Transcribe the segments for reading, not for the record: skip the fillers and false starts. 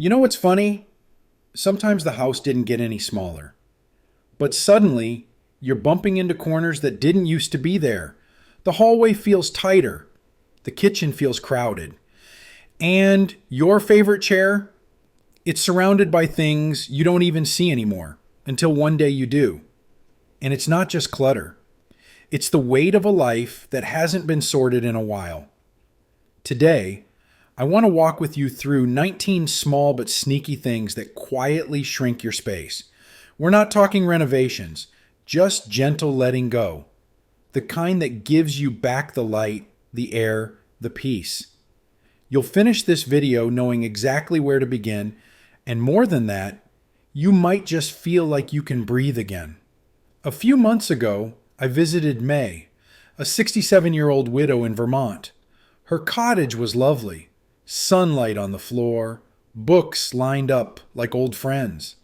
You know what's funny? Sometimes the house didn't get any smaller, but suddenly you're bumping into corners that didn't used to be there. The hallway feels tighter. The kitchen feels crowded. And your favorite chair? It's surrounded by things you don't even see anymore until one day you do. And it's not just clutter. It's the weight of a life that hasn't been sorted in a while. Today, I want to walk with you through 19 small but sneaky things that quietly shrink your space. We're not talking renovations, just gentle letting go. The kind that gives you back the light, the air, the peace. You'll finish this video knowing exactly where to begin, and more than that, you might just feel like you can breathe again. A few months ago, I visited May, a 67-year-old widow in Vermont. Her cottage was lovely. Sunlight on the floor, books lined up like old friends.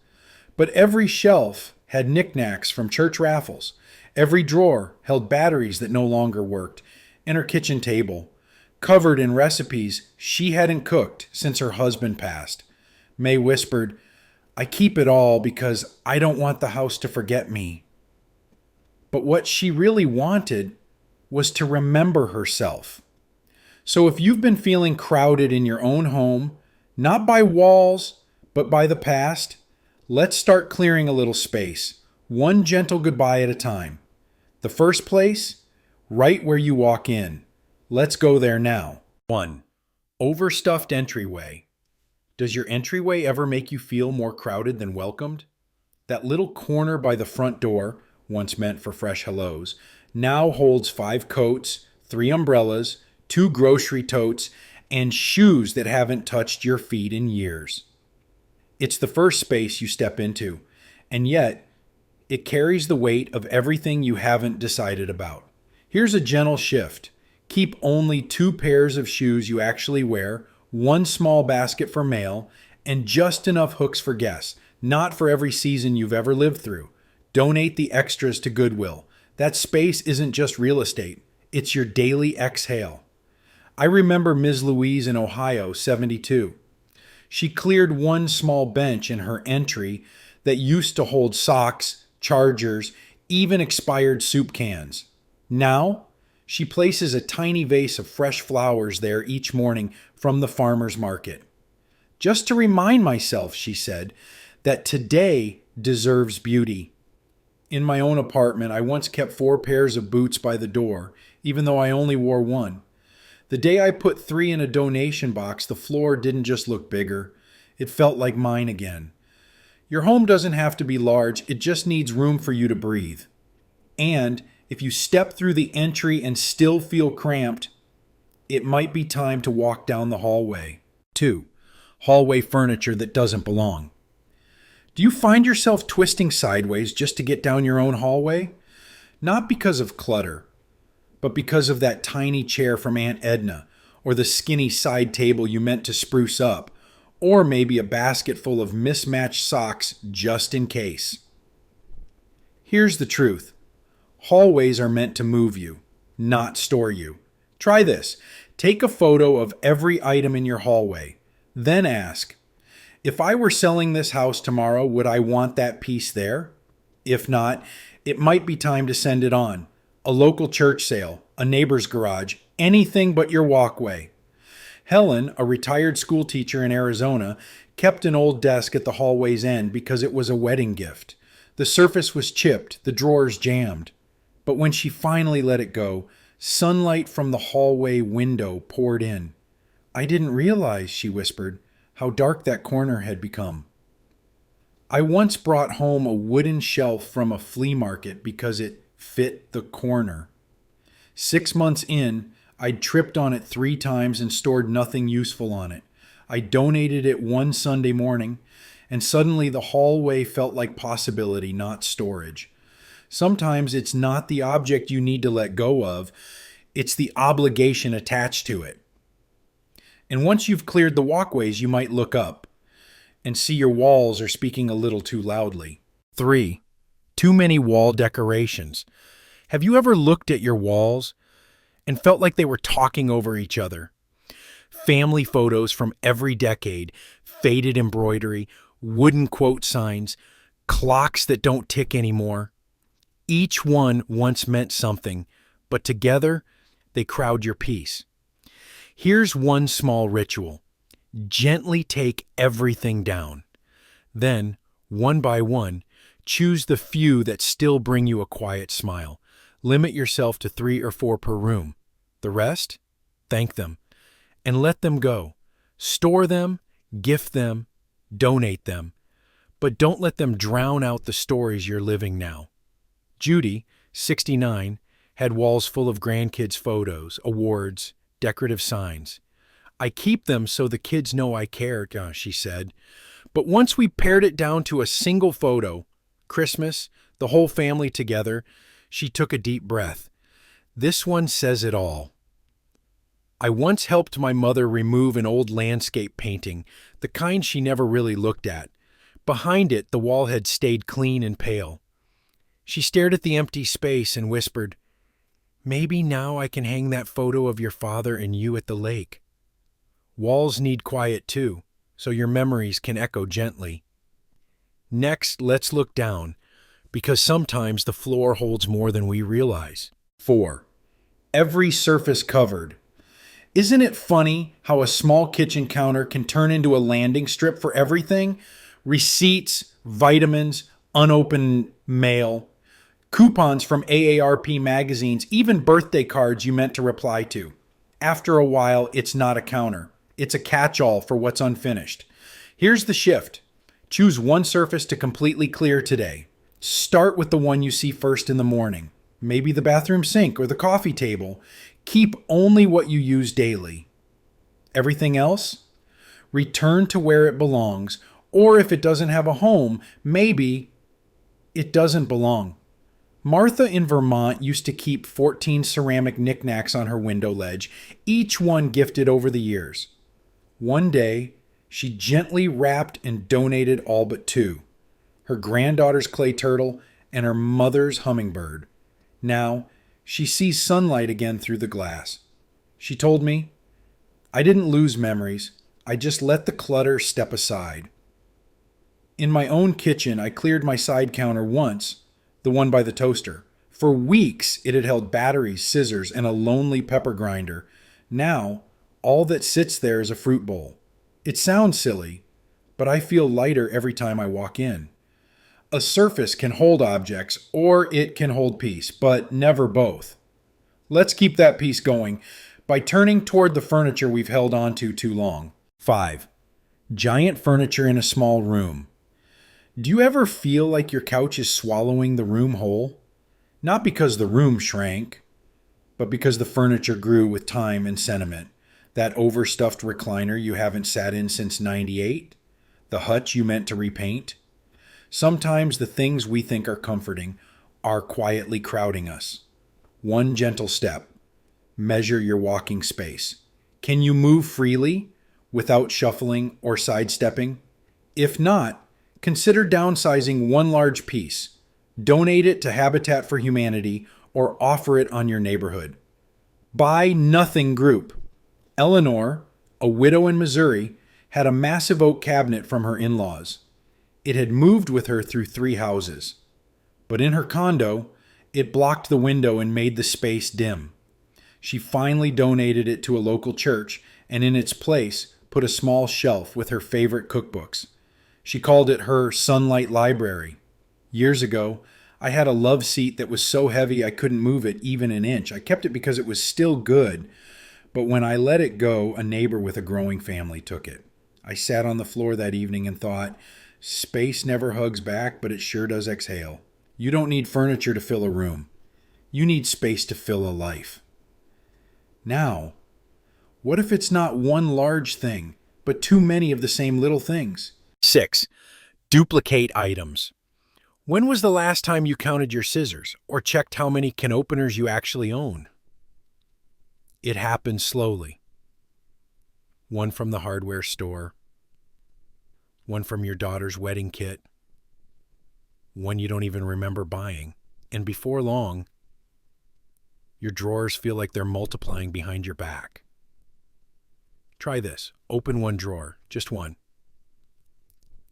But every shelf had knickknacks from church raffles. Every drawer held batteries that no longer worked, and her kitchen table, covered in recipes she hadn't cooked since her husband passed. May whispered, "I keep it all because I don't want the house to forget me." But what she really wanted was to remember herself. So if you've been feeling crowded in your own home, not by walls, but by the past, let's start clearing a little space, one gentle goodbye at a time. The first place, right where you walk in. Let's go there now. 1. Overstuffed entryway. Does your entryway ever make you feel more crowded than welcomed? That little corner by the front door, once meant for fresh hellos, now holds 5 coats, 3 umbrellas, 2 grocery totes, and shoes that haven't touched your feet in years. It's the first space you step into, and yet it carries the weight of everything you haven't decided about. Here's a gentle shift. Keep only 2 pairs of shoes you actually wear, 1 small basket for mail, and just enough hooks for guests, not for every season you've ever lived through. Donate the extras to Goodwill. That space isn't just real estate, it's your daily exhale. I remember Ms. Louise in Ohio, 72. She cleared 1 small bench in her entry that used to hold socks, chargers, even expired soup cans. Now, she places a tiny vase of fresh flowers there each morning from the farmer's market. Just to remind myself, she said, that today deserves beauty. In my own apartment, I once kept 4 pairs of boots by the door, even though I only wore 1. The day I put 3 in a donation box, the floor didn't just look bigger. It felt like mine again. Your home doesn't have to be large, it just needs room for you to breathe. And if you step through the entry and still feel cramped, it might be time to walk down the hallway. 2. Hallway furniture that doesn't belong. Do you find yourself twisting sideways just to get down your own hallway? Not because of clutter, but because of that tiny chair from Aunt Edna, or the skinny side table you meant to spruce up, or maybe a basket full of mismatched socks just in case. Here's the truth. Hallways are meant to move you, not store you. Try this. Take a photo of every item in your hallway. Then ask, if I were selling this house tomorrow, would I want that piece there? If not, it might be time to send it on. A local church sale, a neighbor's garage, anything but your walkway. Helen, a retired school teacher in Arizona, kept an old desk at the hallway's end because it was a wedding gift. The surface was chipped, the drawers jammed. But when she finally let it go, sunlight from the hallway window poured in. "I didn't realize," she whispered, "how dark that corner had become." I once brought home a wooden shelf from a flea market because it fit the corner. 6 months in, I'd tripped on it 3 times and stored nothing useful on it. I donated it one Sunday morning, and suddenly the hallway felt like possibility, not storage. Sometimes it's not the object you need to let go of, it's the obligation attached to it. And once you've cleared the walkways, you might look up and see your walls are speaking a little too loudly. 3. Too many wall decorations. Have you ever looked at your walls and felt like they were talking over each other? Family photos from every decade, faded embroidery, wooden quote signs, clocks that don't tick anymore. Each one once meant something, but together they crowd your peace. Here's one small ritual. Gently take everything down. Then, one by one, choose the few that still bring you a quiet smile. Limit yourself to 3 or 4 per room. The rest? Thank them. And let them go. Store them, gift them, donate them. But don't let them drown out the stories you're living now. Judy, 69, had walls full of grandkids' photos, awards, decorative signs. I keep them so the kids know I care, she said. But once we pared it down to a single photo, Christmas, the whole family together, she took a deep breath. This one says it all. I once helped my mother remove an old landscape painting, the kind she never really looked at. Behind it, the wall had stayed clean and pale. She stared at the empty space and whispered, "Maybe now I can hang that photo of your father and you at the lake." Walls need quiet too, so your memories can echo gently. Next, let's look down, because sometimes the floor holds more than we realize. 4. Every surface covered. Isn't it funny how a small kitchen counter can turn into a landing strip for everything? Receipts, vitamins, unopened mail, coupons from AARP magazines, even birthday cards you meant to reply to. After a while, it's not a counter. It's a catch-all for what's unfinished. Here's the shift. Choose one surface to completely clear today. Start with the one you see first in the morning. Maybe the bathroom sink or the coffee table. Keep only what you use daily. Everything else? Return to where it belongs, or if it doesn't have a home, maybe it doesn't belong. Martha in Vermont used to keep 14 ceramic knickknacks on her window ledge, each one gifted over the years. One day, she gently wrapped and donated all but 2, her granddaughter's clay turtle and her mother's hummingbird. Now, she sees sunlight again through the glass. She told me, "I didn't lose memories. I just let the clutter step aside." In my own kitchen, I cleared my side counter once, the one by the toaster. For weeks, it had held batteries, scissors, and a lonely pepper grinder. Now, all that sits there is a fruit bowl. It sounds silly, but I feel lighter every time I walk in. A surface can hold objects, or it can hold peace, but never both. Let's keep that peace going by turning toward the furniture we've held on to too long. 5. Giant furniture in a small room. Do you ever feel like your couch is swallowing the room whole? Not because the room shrank, but because the furniture grew with time and sentiment. That overstuffed recliner you haven't sat in since '98? The hutch you meant to repaint? Sometimes the things we think are comforting are quietly crowding us. One gentle step. Measure your walking space. Can you move freely without shuffling or sidestepping? If not, consider downsizing one large piece. Donate it to Habitat for Humanity or offer it on your neighborhood. Buy Nothing Group. Eleanor, a widow in Missouri, had a massive oak cabinet from her in-laws. It had moved with her through 3 houses. But in her condo, it blocked the window and made the space dim. She finally donated it to a local church and in its place put a small shelf with her favorite cookbooks. She called it her Sunlight Library. Years ago, I had a love seat that was so heavy I couldn't move it even an inch. I kept it because it was still good. But when I let it go, a neighbor with a growing family took it. I sat on the floor that evening and thought, space never hugs back, but it sure does exhale. You don't need furniture to fill a room. You need space to fill a life. Now, what if it's not one large thing, but too many of the same little things? 6. Duplicate items. When was the last time you counted your scissors or checked how many can openers you actually own? It happens slowly. One from the hardware store, one from your daughter's wedding kit, one you don't even remember buying, and before long, your drawers feel like they're multiplying behind your back. Try this. Open one drawer, just one.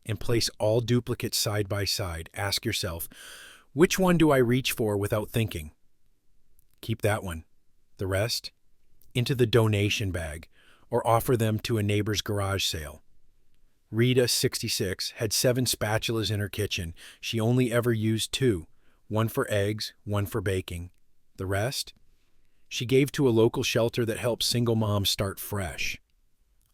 and place all duplicates side by side. Ask yourself, which one do I reach for without thinking? Keep that one. The rest, into the donation bag or offer them to a neighbor's garage sale. Rita, 66, had 7 spatulas in her kitchen. She only ever used 2, one for eggs, one for baking. The rest, she gave to a local shelter that helps single moms start fresh.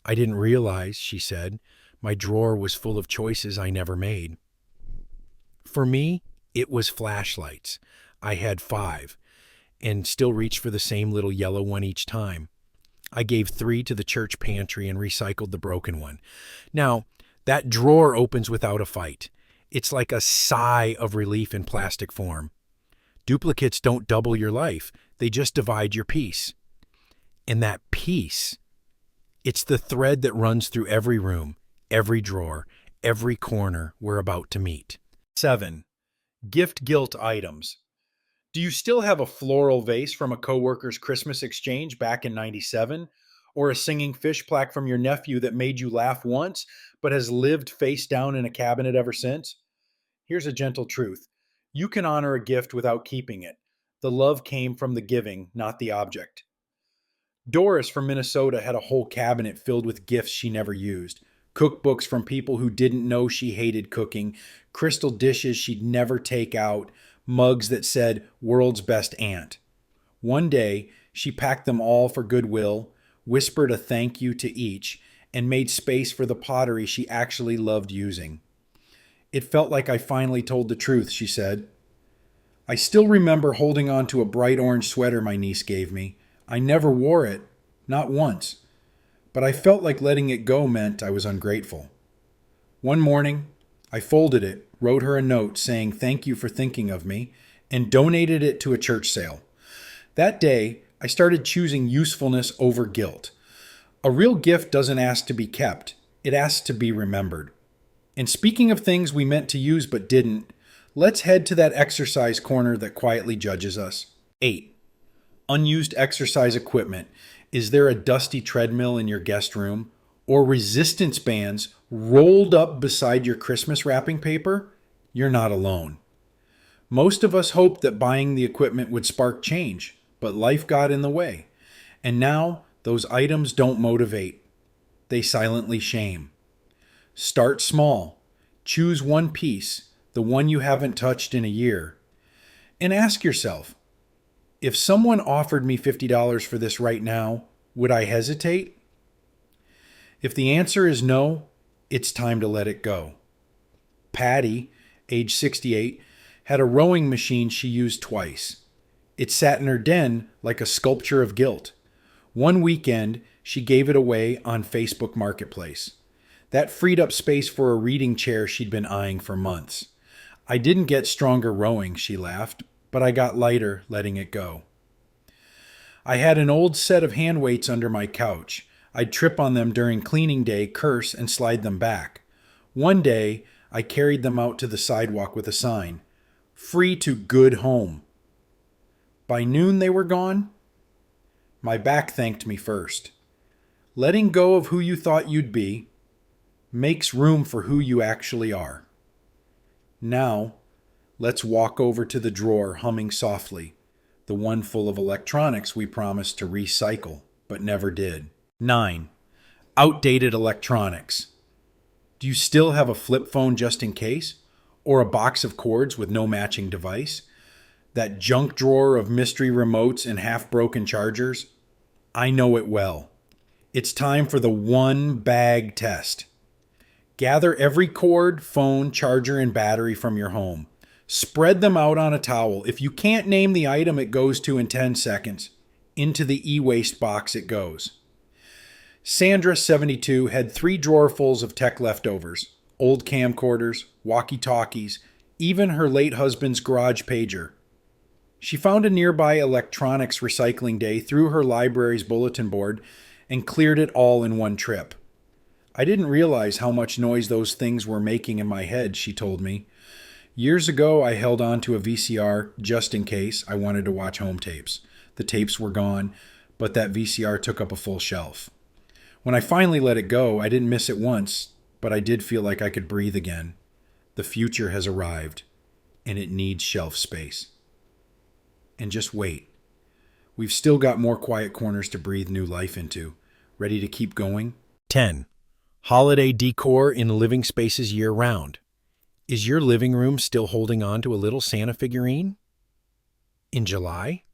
I didn't realize, she said, my drawer was full of choices I never made. For me, it was flashlights. I had 5, and still reached for the same little yellow one each time. I gave 3 to the church pantry and recycled the broken one. Now, that drawer opens without a fight. It's like a sigh of relief in plastic form. Duplicates don't double your life. They just divide your peace. And that peace, it's the thread that runs through every room, every drawer, every corner we're about to meet. 7. Gift guilt items. Do you still have a floral vase from a coworker's Christmas exchange back in '97? Or a singing fish plaque from your nephew that made you laugh once, but has lived face down in a cabinet ever since? Here's a gentle truth. You can honor a gift without keeping it. The love came from the giving, not the object. Doris from Minnesota had a whole cabinet filled with gifts she never used. Cookbooks from people who didn't know she hated cooking, crystal dishes she'd never take out, mugs that said, "World's Best Aunt." One day, she packed them all for Goodwill, whispered a thank you to each, and made space for the pottery she actually loved using. "It felt like I finally told the truth," she said. "I still remember holding on to a bright orange sweater my niece gave me. I never wore it, not once. But I felt like letting it go meant I was ungrateful. One morning, I folded it, wrote her a note saying thank you for thinking of me, and donated it to a church sale. That day, I started choosing usefulness over guilt. A real gift doesn't ask to be kept. It asks to be remembered. And speaking of things we meant to use but didn't, let's head to that exercise corner that quietly judges us. 8. Unused exercise equipment. Is there a dusty treadmill in your guest room? Or resistance bands rolled up beside your Christmas wrapping paper? You're not alone. Most of us hoped that buying the equipment would spark change, but life got in the way. And now those items don't motivate. They silently shame. Start small. Choose one piece, the one you haven't touched in a year. And ask yourself, if someone offered me $50 for this right now, would I hesitate? If the answer is no, it's time to let it go. Patty, age 68, had a rowing machine she used twice. It sat in her den like a sculpture of guilt. One weekend, she gave it away on Facebook Marketplace. That freed up space for a reading chair she'd been eyeing for months. I didn't get stronger rowing, she laughed, but I got lighter letting it go. I had an old set of hand weights under my couch. I'd trip on them during cleaning day, curse, and slide them back. One day, I carried them out to the sidewalk with a sign, "Free to good home." By noon, they were gone. My back thanked me first. Letting go of who you thought you'd be makes room for who you actually are. Now, let's walk over to the drawer humming softly, the one full of electronics we promised to recycle, but never did. 9. Outdated electronics. Do you still have a flip phone just in case? Or a box of cords with no matching device? That junk drawer of mystery remotes and half-broken chargers? I know it well. It's time for the one bag test. Gather every cord, phone, charger, and battery from your home. Spread them out on a towel. If you can't name the item it goes to in 10 seconds, into the e-waste box it goes. Sandra, 72, had 3 drawerfuls of tech leftovers, old camcorders, walkie-talkies, even her late husband's garage pager. She found a nearby electronics recycling day through her library's bulletin board and cleared it all in one trip. I didn't realize how much noise those things were making in my head, she told me. Years ago, I held on to a VCR just in case I wanted to watch home tapes. The tapes were gone, but that VCR took up a full shelf. When I finally let it go, I didn't miss it once, but I did feel like I could breathe again. The future has arrived, and it needs shelf space. And just wait. We've still got more quiet corners to breathe new life into. Ready to keep going? 10. Holiday decor in living spaces year-round. Is your living room still holding on to a little Santa figurine? In July?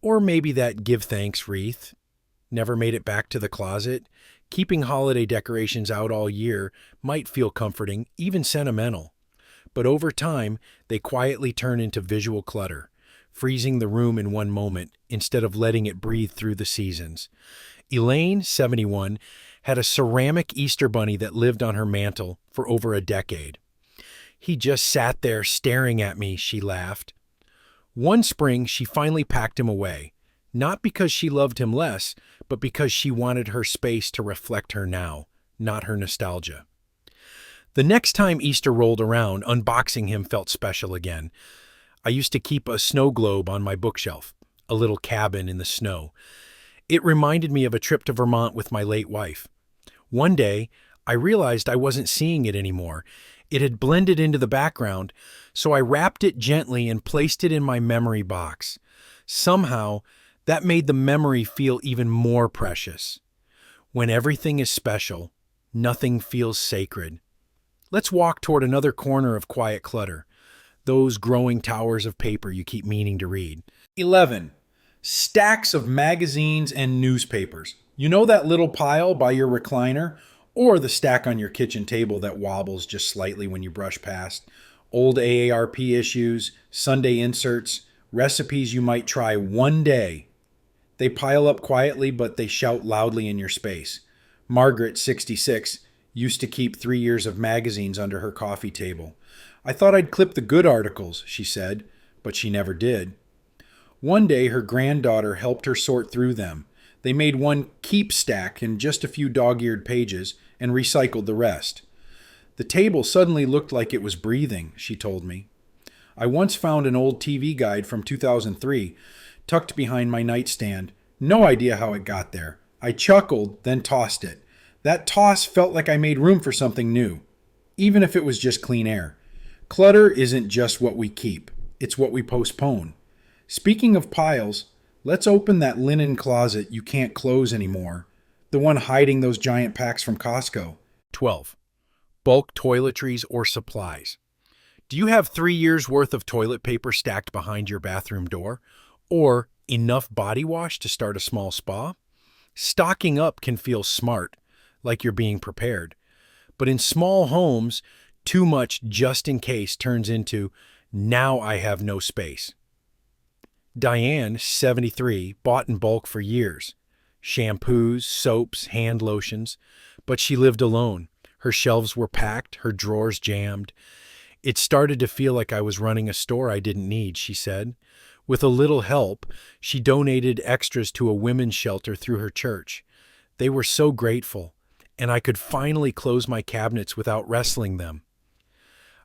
Or maybe that give thanks wreath? Never made it back to the closet? Keeping holiday decorations out all year might feel comforting, even sentimental. But over time, they quietly turn into visual clutter, freezing the room in one moment instead of letting it breathe through the seasons. Elaine, 71, had a ceramic Easter bunny that lived on her mantle for over a decade. He just sat there staring at me, she laughed. One spring, she finally packed him away, not because she loved him less, but because she wanted her space to reflect her now, not her nostalgia. The next time Easter rolled around, unboxing him felt special again. I used to keep a snow globe on my bookshelf, a little cabin in the snow. It reminded me of a trip to Vermont with my late wife. One day, I realized I wasn't seeing it anymore. It had blended into the background, so I wrapped it gently and placed it in my memory box. Somehow, that made the memory feel even more precious. When everything is special, nothing feels sacred. Let's walk toward another corner of quiet clutter, those growing towers of paper you keep meaning to read. 11. Stacks of magazines and newspapers. You know that little pile by your recliner? Or the stack on your kitchen table that wobbles just slightly when you brush past? Old AARP issues, Sunday inserts, recipes you might try one day. They pile up quietly, but they shout loudly in your space. Margaret, 66, used to keep 3 years of magazines under her coffee table. I thought I'd clip the good articles, she said, but she never did. One day, her granddaughter helped her sort through them. They made one keep stack in just a few dog-eared pages and recycled the rest. The table suddenly looked like it was breathing, she told me. I once found an old TV guide from 2003 tucked behind my nightstand. No idea how it got there. I chuckled, then tossed it. That toss felt like I made room for something new, even if it was just clean air. Clutter isn't just what we keep, it's what we postpone. Speaking of piles, let's open that linen closet you can't close anymore, the one hiding those giant packs from Costco. 12. Bulk toiletries or supplies. Do you have 3 years' worth of toilet paper stacked behind your bathroom door? Or enough body wash to start a small spa? Stocking up can feel smart, like you're being prepared. But in small homes, too much just in case turns into, now I have no space. Diane, 73, bought in bulk for years. Shampoos, soaps, hand lotions. But she lived alone. Her shelves were packed, her drawers jammed. It started to feel like I was running a store I didn't need, she said. With a little help, she donated extras to a women's shelter through her church. They were so grateful, and I could finally close my cabinets without wrestling them.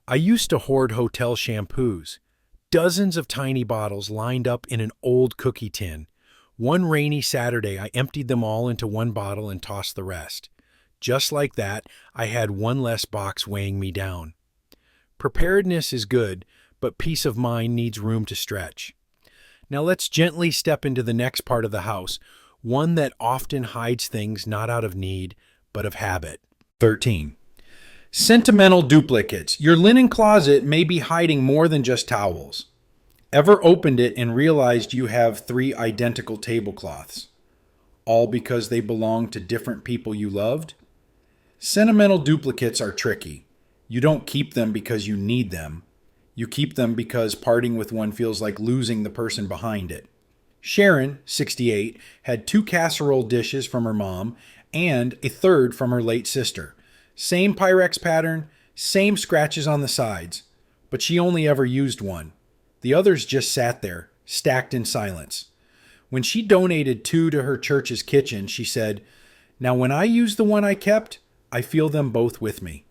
I used to hoard hotel shampoos. Dozens of tiny bottles lined up in an old cookie tin. One rainy Saturday, I emptied them all into one bottle and tossed the rest. Just like that, I had one less box weighing me down. Preparedness is good, but peace of mind needs room to stretch. Now let's gently step into the next part of the house, one that often hides things not out of need, but of habit. 13. Sentimental duplicates. Your linen closet may be hiding more than just towels. Ever opened it and realized you have 3 identical tablecloths, all because they belong to different people you loved? Sentimental duplicates are tricky. You don't keep them because you need them. You keep them because parting with one feels like losing the person behind it. Sharon, 68, had 2 casserole dishes from her mom and a third from her late sister. Same Pyrex pattern, same scratches on the sides, but she only ever used one. The others just sat there, stacked in silence. When she donated 2 to her church's kitchen, she said, "Now when I use the one I kept, I feel them both with me."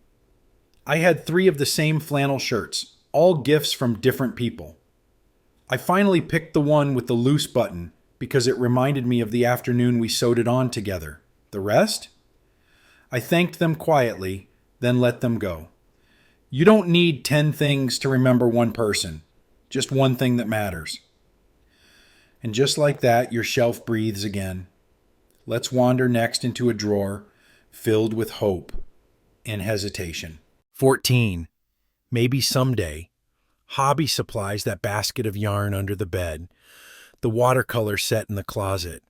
I had 3 of the same flannel shirts, all gifts from different people. I finally picked the one with the loose button because it reminded me of the afternoon we sewed it on together. The rest? I thanked them quietly, then let them go. You don't need 10 things to remember one person, just one thing that matters. And just like that, your shelf breathes again. Let's wander next into a drawer filled with hope and hesitation. 14. Maybe someday. Hobby supplies, that basket of yarn under the bed, the watercolor set in the closet,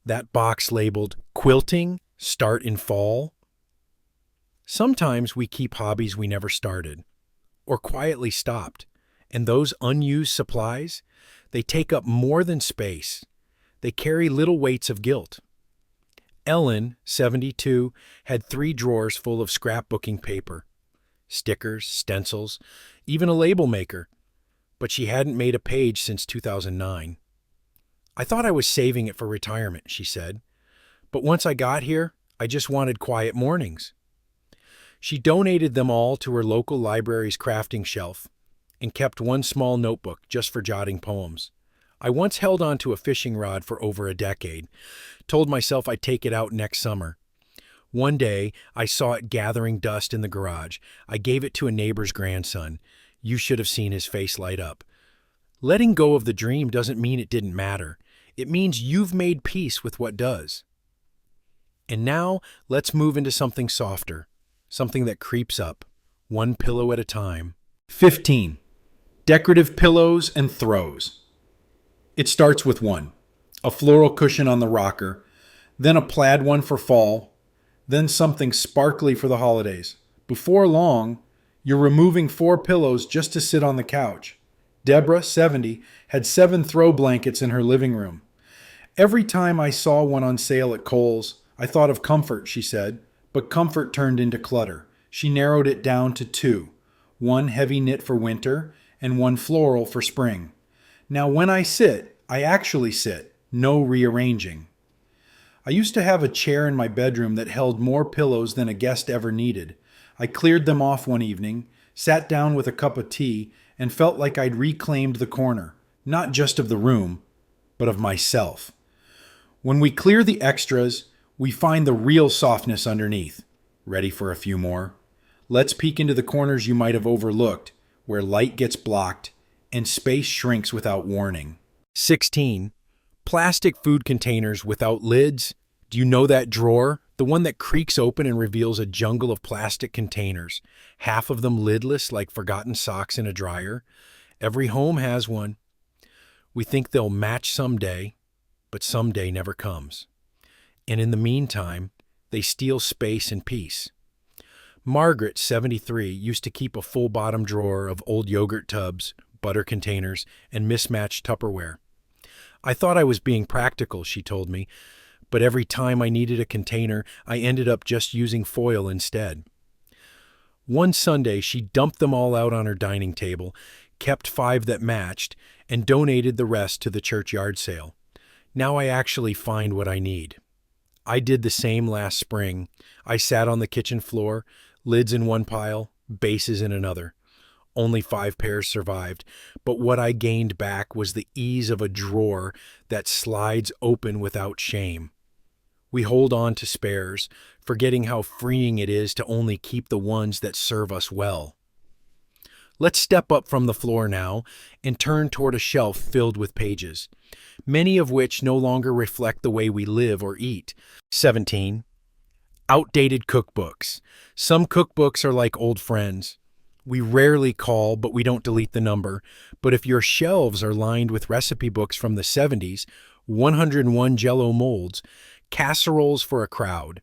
that box labeled quilting, start in fall. Sometimes we keep hobbies we never started or quietly stopped, and those unused supplies, they take up more than space. They carry little weights of guilt. Ellen, 72, had 3 drawers full of scrapbooking paper, stickers, stencils, even a label maker, but she hadn't made a page since 2009. I thought I was saving it for retirement, she said, but once I got here, I just wanted quiet mornings. She donated them all to her local library's crafting shelf and kept one small notebook just for jotting poems. I once held on to a fishing rod for over a decade, told myself I'd take it out next summer. One day, I saw it gathering dust in the garage. I gave it to a neighbor's grandson. You should have seen his face light up. Letting go of the dream doesn't mean it didn't matter. It means you've made peace with what does. And now, let's move into something softer, something that creeps up, one pillow at a time. 15. Decorative pillows and throws. It starts with one, a floral cushion on the rocker, then a plaid one for fall, then something sparkly for the holidays. Before long, you're removing 4 pillows just to sit on the couch. Deborah, 70, had 7 throw blankets in her living room. Every time I saw one on sale at Kohl's, I thought of comfort, she said, but comfort turned into clutter. She narrowed it down to 2, one heavy knit for winter and one floral for spring. Now when I sit, I actually sit, no rearranging. I used to have a chair in my bedroom that held more pillows than a guest ever needed. I cleared them off one evening, sat down with a cup of tea, and felt like I'd reclaimed the corner, not just of the room, but of myself. When we clear the extras, we find the real softness underneath. Ready for a few more? Let's peek into the corners you might have overlooked, where light gets blocked and space shrinks without warning. 16. Plastic food containers without lids. Do you know that drawer? The one that creaks open and reveals a jungle of plastic containers, half of them lidless like forgotten socks in a dryer. Every home has one. We think they'll match someday, but someday never comes. And in the meantime, they steal space and peace. Margaret, 73, used to keep a full bottom drawer of old yogurt tubs, butter containers, and mismatched Tupperware. I thought I was being practical, she told me, but every time I needed a container, I ended up just using foil instead. One Sunday, she dumped them all out on her dining table, kept 5 that matched, and donated the rest to the church yard sale. Now I actually find what I need. I did the same last spring. I sat on the kitchen floor, lids in one pile, bases in another. Only 5 pairs survived, but what I gained back was the ease of a drawer that slides open without shame. We hold on to spares, forgetting how freeing it is to only keep the ones that serve us well. Let's step up from the floor now and turn toward a shelf filled with pages, many of which no longer reflect the way we live or eat. 17. Outdated cookbooks. Some cookbooks are like old friends. We rarely call, but we don't delete the number. But if your shelves are lined with recipe books from the 70s, 101 Jell-O molds, casseroles for a crowd,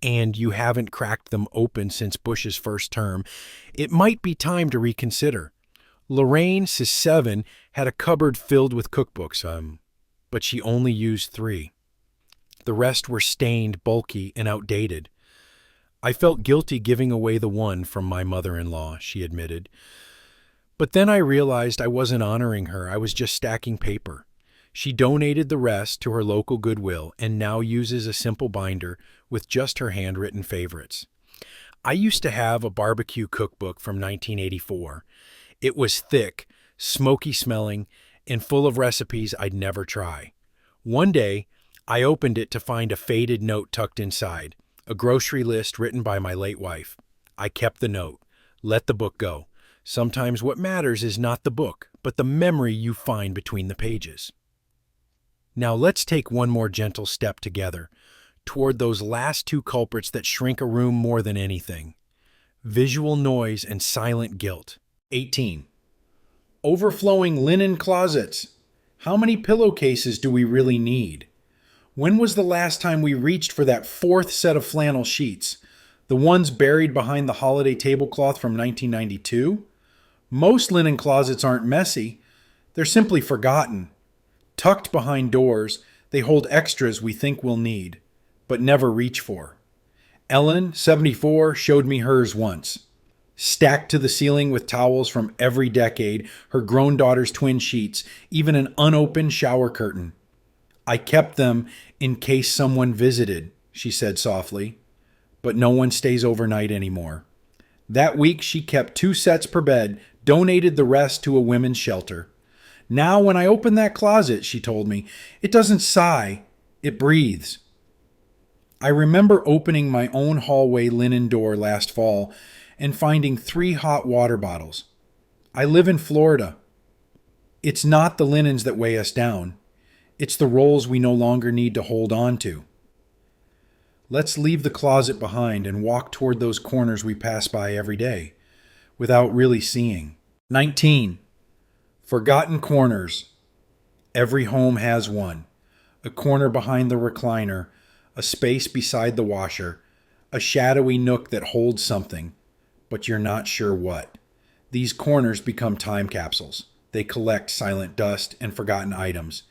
and you haven't cracked them open since Bush's first term, it might be time to reconsider. Lorraine, 7, had a cupboard filled with cookbooks, but she only used 3. The rest were stained, bulky, and outdated. I felt guilty giving away the one from my mother-in-law, she admitted. But then I realized I wasn't honoring her, I was just stacking paper. She donated the rest to her local Goodwill and now uses a simple binder with just her handwritten favorites. I used to have a barbecue cookbook from 1984. It was thick, smoky smelling, and full of recipes I'd never try. One day, I opened it to find a faded note tucked inside, a grocery list written by my late wife. I kept the note. Let the book go. Sometimes what matters is not the book, but the memory you find between the pages. Now let's take one more gentle step together toward those last two culprits that shrink a room more than anything: visual noise and silent guilt. 18. Overflowing linen closets. How many pillowcases do we really need? When was the last time we reached for that fourth set of flannel sheets? The ones buried behind the holiday tablecloth from 1992? Most linen closets aren't messy. They're simply forgotten. Tucked behind doors, they hold extras we think we'll need, but never reach for. Ellen, 74, showed me hers once. Stacked to the ceiling with towels from every decade, her grown daughter's twin sheets, even an unopened shower curtain. I kept them in case someone visited, she said softly. But no one stays overnight anymore. That week, she kept 2 sets per bed, donated the rest to a women's shelter. Now, when I open that closet, she told me, it doesn't sigh, it breathes. I remember opening my own hallway linen door last fall and finding 3 hot water bottles. I live in Florida. It's not the linens that weigh us down. It's the rolls we no longer need to hold on to. Let's leave the closet behind and walk toward those corners we pass by every day without really seeing. 19. Forgotten corners. Every home has one. A corner behind the recliner, a space beside the washer, a shadowy nook that holds something, but you're not sure what. These corners become time capsules. They collect silent dust and forgotten items,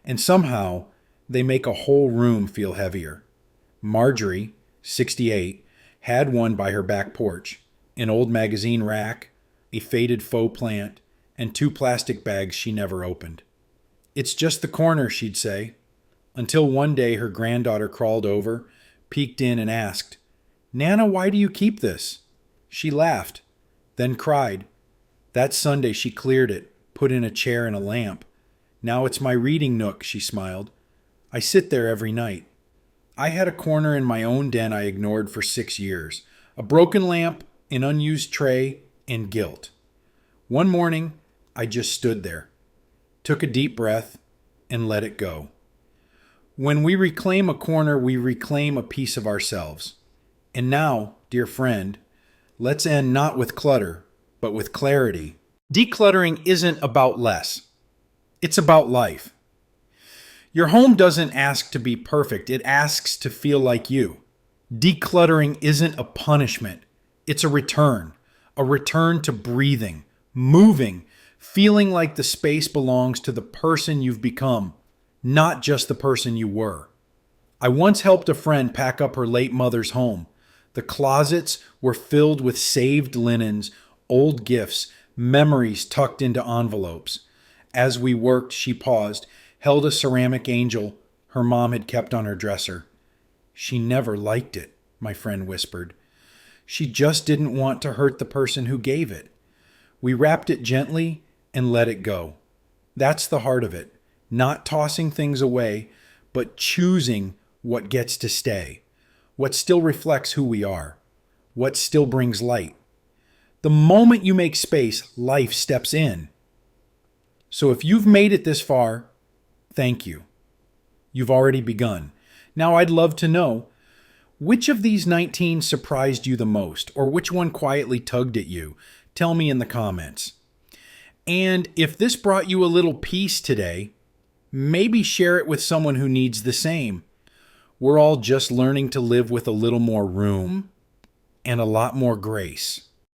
and somehow they make a whole room feel heavier. Marjorie, 68, had one by her back porch, an old magazine rack, a faded faux plant, and 2 plastic bags she never opened. It's just the corner, she'd say, until one day her granddaughter crawled over, peeked in, and asked, "Nana, why do you keep this?" She laughed, then cried. That Sunday she cleared it, put in a chair and a lamp. Now it's my reading nook, she smiled. I sit there every night. I had a corner in my own den I ignored for 6 years. A broken lamp, an unused tray, and guilt. One morning, I just stood there, took a deep breath, and let it go. When we reclaim a corner, we reclaim a piece of ourselves. And now, dear friend, let's end not with clutter, but with clarity. Decluttering isn't about less. It's about life. Your home doesn't ask to be perfect. It asks to feel like you. Decluttering isn't a punishment. It's a return to breathing, moving, feeling like the space belongs to the person you've become, not just the person you were. I once helped a friend pack up her late mother's home. The closets were filled with saved linens, old gifts, memories tucked into envelopes. As we worked, she paused, held a ceramic angel her mom had kept on her dresser. She never liked it, my friend whispered. She just didn't want to hurt the person who gave it. We wrapped it gently and let it go. That's the heart of it. Not tossing things away, but choosing what gets to stay, what still reflects who we are, what still brings light. The moment you make space, life steps in. So if you've made it this far, thank you. You've already begun. Now I'd love to know, which of these 19 surprised you the most, or which one quietly tugged at you? Tell me in the comments. And if this brought you a little peace today, maybe share it with someone who needs the same. We're all just learning to live with a little more room and a lot more grace.